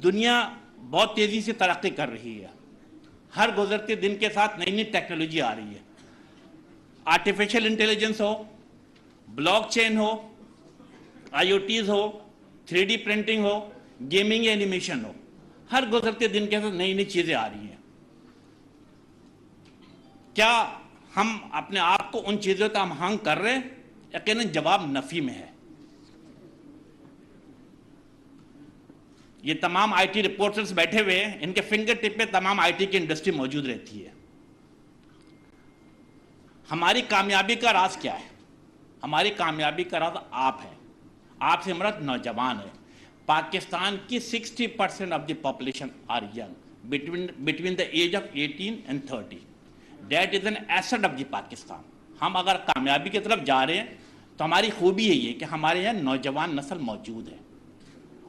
دنیا بہت تیزی سے ترقی کر رہی ہے، ہر گزرتے دن کے ساتھ نئی نئی ٹیکنالوجی آ رہی ہے، آرٹیفیشل انٹیلیجنس ہو، بلاک چین ہو، آئی او ٹیز ہو، 3D پرنٹنگ ہو، گیمنگ یا اینیمیشن ہو، ہر گزرتے دن کے ساتھ نئی نئی چیزیں آ رہی ہیں۔ کیا ہم اپنے آپ کو ان چیزوں کا ہم ہنگ کر رہے ہیں؟ یقیناً جواب نفی میں ہے۔ یہ تمام آئی ٹی رپورٹرز بیٹھے ہوئے ہیں، ان کے فنگر ٹپ پہ تمام آئی ٹی کی انڈسٹری موجود رہتی ہے۔ ہماری کامیابی کا راز کیا ہے؟ ہماری کامیابی کا راز آپ ہے، آپ سے مراد نوجوان ہے۔ پاکستان کی 60% of the population are young between the age of 18 and 30۔ That is an asset of the Pakistan. ہم اگر کامیابی کی طرف جا رہے ہیں تو ہماری خوبی یہی ہے کہ ہمارے یہاں نوجوان نسل موجود ہے،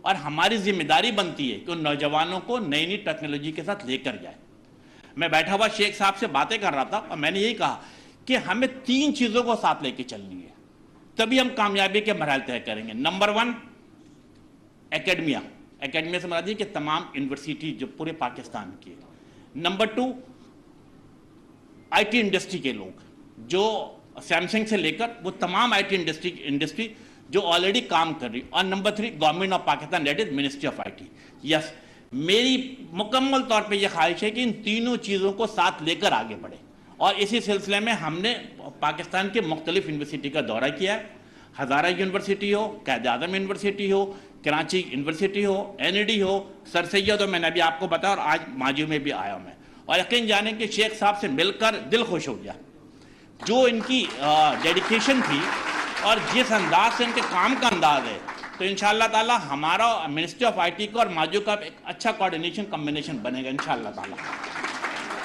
اور ہماری ذمہ داری بنتی ہے کہ ان نوجوانوں کو نئی نئی ٹیکنالوجی کے ساتھ لے کر جائے۔ میں بیٹھا ہوا شیخ صاحب سے باتیں کر رہا تھا اور میں نے یہی کہا کہ ہمیں 3 چیزوں کو ساتھ لے کے چلنی ہے، تبھی ہم کامیابی کے مراحل طے کریں گے۔ نمبر 1 اکیڈمیا سے مراد یہ کہ تمام یونیورسٹی جو پورے پاکستان کی ہے۔ نمبر 2 آئی ٹی انڈسٹری کے لوگ، جو سیمسنگ سے لے کر وہ تمام آئی ٹی انڈسٹری جو آلریڈی کام کر رہی۔ اور number 3 government of Pakistan, that is ministry of I T. Yes, میری مکمل طور پہ یہ خواہش ہے کہ ان تینوں چیزوں کو ساتھ لے کر آگے بڑھے، اور اسی سلسلے میں ہم نے پاکستان کے مختلف یونیورسٹی کا دورہ کیا ہے۔ ہزارہ یونیورسٹی ہو، قائد اعظم یونیورسٹی ہو، کراچی یونیورسٹی ہو، NID ہو، سر سید ہو، میں نے ابھی آپ کو بتایا، اور آج ماجو میں بھی آیا ہوں میں، اور یقین جانیں کہ شیخ صاحب سے مل کر دل خوش ہو گیا۔ جو ان کی ڈیڈیکیشن تھی اور جس انداز سے ان کے کام کا انداز ہے، تو انشاءاللہ تعالی ہمارا منسٹری آف آئی ٹی کا اور ماجو کا ایک اچھا کوارڈینیشن کمبینیشن بنے گا انشاءاللہ تعالی۔